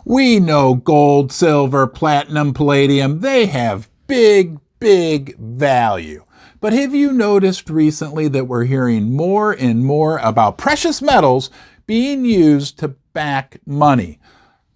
We know gold, silver, platinum, palladium, they have big value. But have you noticed recently that we're hearing more and more about precious metals being used to back money?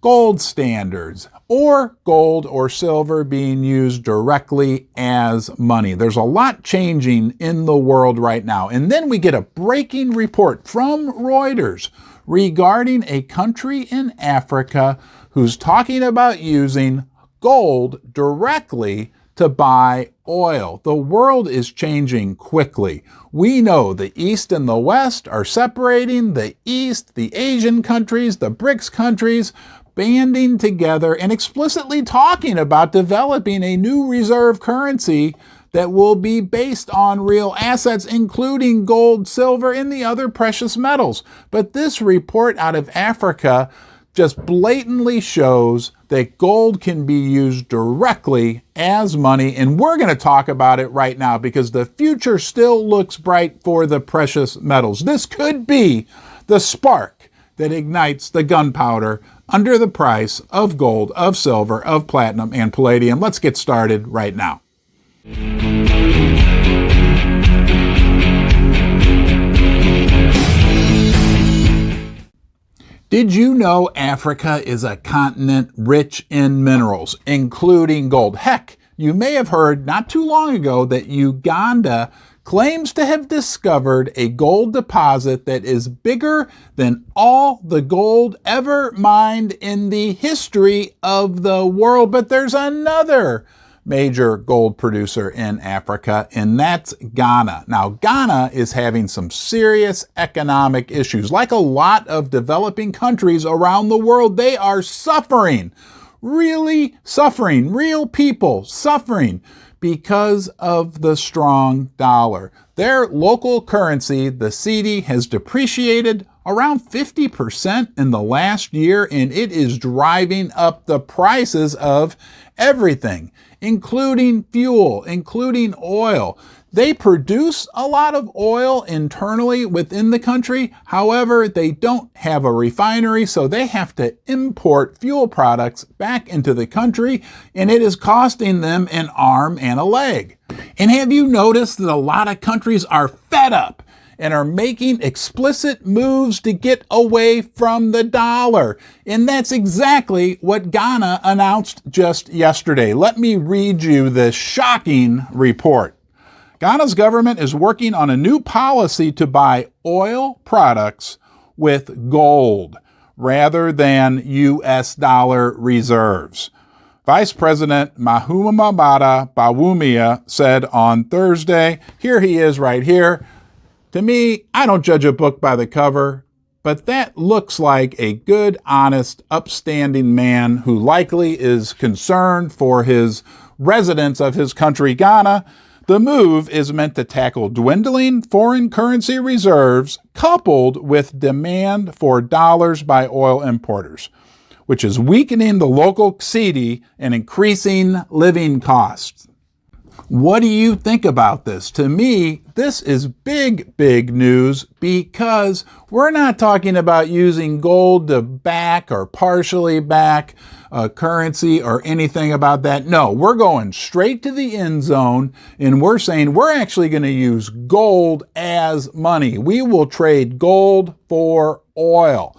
Gold standards, or gold or silver being used directly as money. There's a lot changing in the world right now. And then we get a breaking report from Reuters regarding a country in Africa who's talking about using gold directly to buy oil. The world is changing quickly. We know the East and the West are separating. The East, the Asian countries, the BRICS countries, banding together and explicitly talking about developing a new reserve currency that will be based on real assets, including gold, silver, and the other precious metals. But this report out of Africa just blatantly shows that gold can be used directly as money, and we're going to talk about it right now because the future still looks bright for the precious metals. This could be the spark that ignites the gunpowder under the price of gold, of silver, of platinum, and palladium. Let's get started right now. Did you know Africa is a continent rich in minerals, including gold? Heck, you may have heard not too long ago that Uganda claims to have discovered a gold deposit that is bigger than all the gold ever mined in the history of the world. But there's another major gold producer in Africa, and that's Ghana. Now, Ghana is having some serious economic issues. Like a lot of developing countries around the world, they are suffering, really suffering, real people suffering because of the strong dollar. Their local currency, the cedi, has depreciated around 50% in the last year, and it is driving up the prices of everything, including fuel, including oil. They produce a lot of oil internally within the country. However, they don't have a refinery, so they have to import fuel products back into the country, and it is costing them an arm and a leg. And have you noticed that a lot of countries are fed up and are making explicit moves to get away from the dollar? And that's exactly what Ghana announced just yesterday. Let me read you this shocking report. Ghana's government is working on a new policy to buy oil products with gold rather than U.S. dollar reserves. Vice President Mahamudu Bawumia said on Thursday, here he is right here. To me, I don't judge a book by the cover, but that looks like a good, honest, upstanding man who likely is concerned for his residents of his country, Ghana. The move is meant to tackle dwindling foreign currency reserves coupled with demand for dollars by oil importers, which is weakening the local cedi and increasing living costs. What do you think about this? To me, this is big news because we're not talking about using gold to back or partially back a currency or anything about that. No, we're going straight to the end zone and we're saying we're actually going to use gold as money. We will trade gold for oil.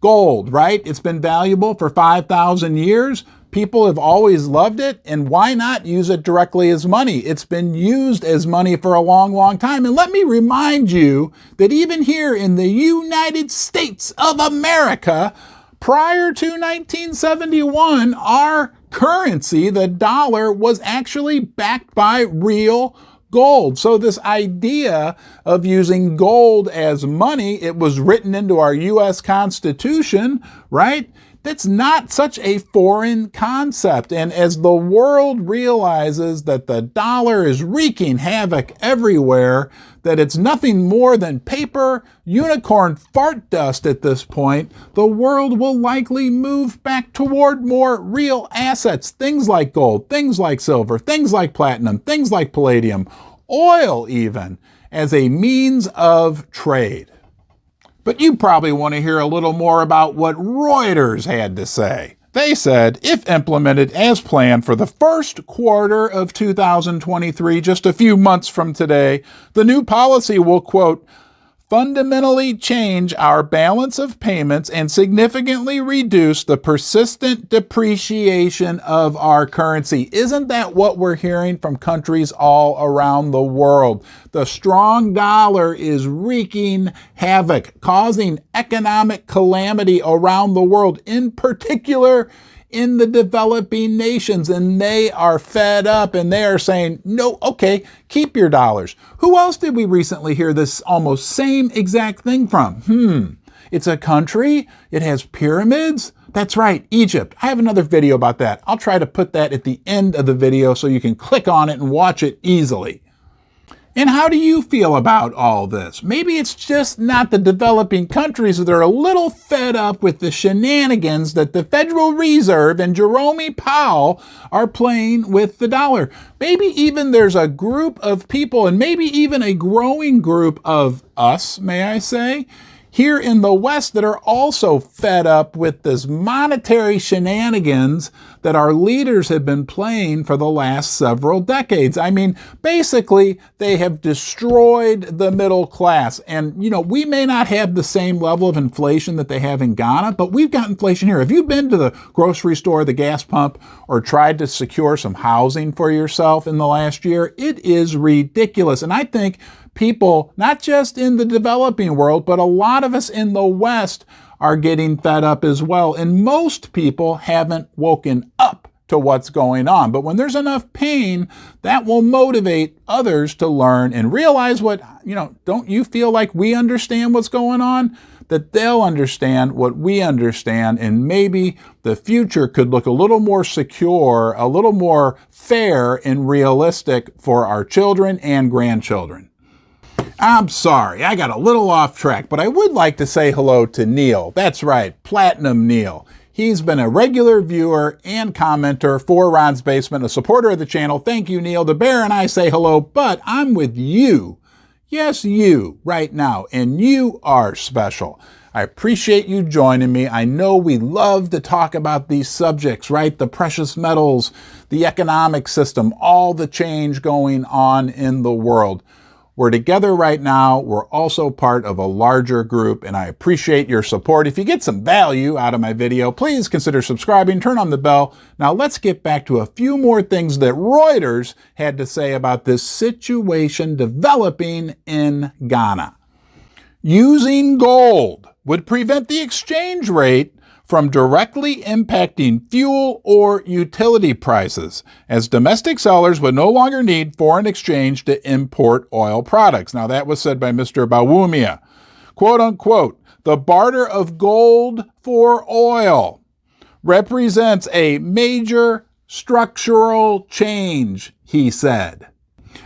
Gold, right? It's been valuable for 5,000 years. People have always loved it, and why not use it directly as money? It's been used as money for a long time. And let me remind you that even here in the United States of America, prior to 1971, our currency, the dollar, was actually backed by real gold. So this idea of using gold as money, it was written into our U.S. Constitution, right? That's not such a foreign concept. And as the world realizes that the dollar is wreaking havoc everywhere, that it's nothing more than paper, unicorn fart dust at this point, the world will likely move back toward more real assets, things like gold, things like silver, things like platinum, things like palladium, oil even, as a means of trade. But you probably want to hear a little more about what Reuters had to say. They said, if implemented as planned for the first quarter of 2023, just a few months from today, the new policy will, quote, fundamentally change our balance of payments and significantly reduce the persistent depreciation of our currency. Isn't that what we're hearing from countries all around the world? The strong dollar is wreaking havoc, causing economic calamity around the world, in particular in the developing nations, and they are fed up and they are saying, no, okay, keep your dollars. Who else did we recently hear this almost same exact thing from? It's a country, it has pyramids. That's right, Egypt. I have another video about that. I'll try to put that at the end of the video so you can click on it and watch it easily. And how do you feel about all this? Maybe it's just not the developing countries that are a little fed up with the shenanigans that the Federal Reserve and Jerome Powell are playing with the dollar. Maybe even there's a group of people, and maybe even a growing group of us, may I say, here in the West that are also fed up with this monetary shenanigans that our leaders have been playing for the last several decades. I mean, basically, they have destroyed the middle class. And, we may not have the same level of inflation that they have in Ghana, but we've got inflation here. Have you been to the grocery store, the gas pump, or tried to secure some housing for yourself in the last year? It is ridiculous. And I think people, not just in the developing world, but a lot of us in the West are getting fed up as well. And most people haven't woken up to what's going on. But when there's enough pain, that will motivate others to learn and realize what, don't you feel like we understand what's going on? That they'll understand what we understand, and maybe the future could look a little more secure, a little more fair and realistic for our children and grandchildren. I'm sorry, I got a little off track, but I would like to say hello to Neil. That's right, Platinum Neil. He's been a regular viewer and commenter for Ron's Basement, a supporter of the channel. Thank you, Neil. The Bear and I say hello, but I'm with you. Yes, you, right now, and you are special. I appreciate you joining me. I know we love to talk about these subjects, right? The precious metals, the economic system, all the change going on in the world. We're together right now. We're also part of a larger group, and I appreciate your support. If you get some value out of my video, please consider subscribing, turn on the bell. Now let's get back to a few more things that Reuters had to say about this situation developing in Ghana. Using gold would prevent the exchange rate from directly impacting fuel or utility prices, as domestic sellers would no longer need foreign exchange to import oil products. Now, that was said by Mr. Bawumia. Quote unquote, the barter of gold for oil represents a major structural change, he said.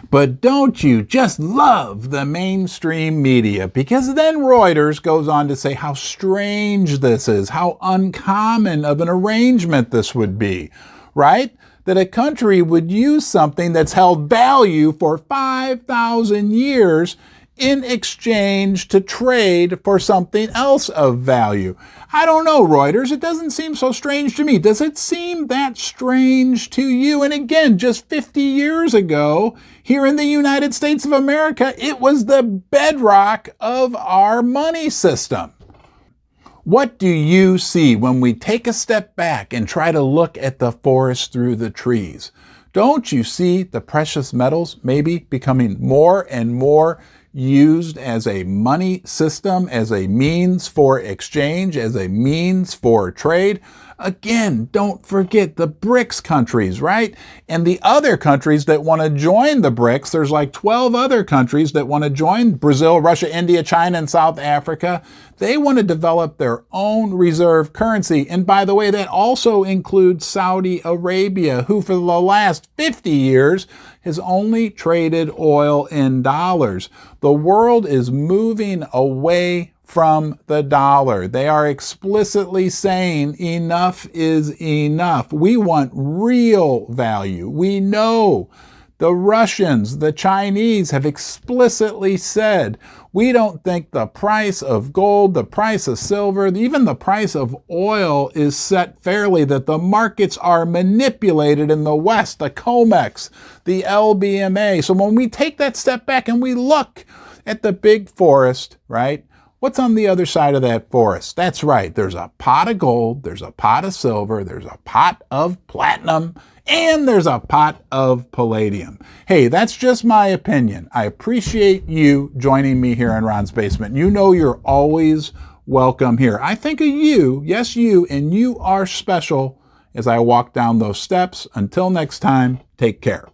But don't you just love the mainstream media? Because then Reuters goes on to say how strange this is, how uncommon of an arrangement this would be, right? That a country would use something that's held value for 5,000 years in exchange to trade for something else of value. I don't know, Reuters. It doesn't seem so strange to me. Does it seem that strange to you? And again, just 50 years ago, here in the United States of America, it was the bedrock of our money system. What do you see when we take a step back and try to look at the forest through the trees? Don't you see the precious metals maybe becoming more and more used as a money system, as a means for exchange, as a means for trade? Again, don't forget the BRICS countries, right? And the other countries that want to join the BRICS, there's like 12 other countries that want to join: Brazil, Russia, India, China, and South Africa. They want to develop their own reserve currency. And by the way, that also includes Saudi Arabia, who for the last 50 years has only traded oil in dollars. The world is moving away from the dollar. They are explicitly saying enough is enough. We want real value. We know The Russians, the Chinese have explicitly said, we don't think the price of gold, the price of silver, even the price of oil is set fairly, that the markets are manipulated in the West, the COMEX, the LBMA. So when we take that step back and we look at the big forest, right? What's on the other side of that forest? That's right. There's a pot of gold, there's a pot of silver, there's a pot of platinum, and there's a pot of palladium. Hey, that's just my opinion. I appreciate you joining me here in Ron's Basement. You know you're always welcome here. I think of you, yes you, and you are special as I walk down those steps. Until next time, take care.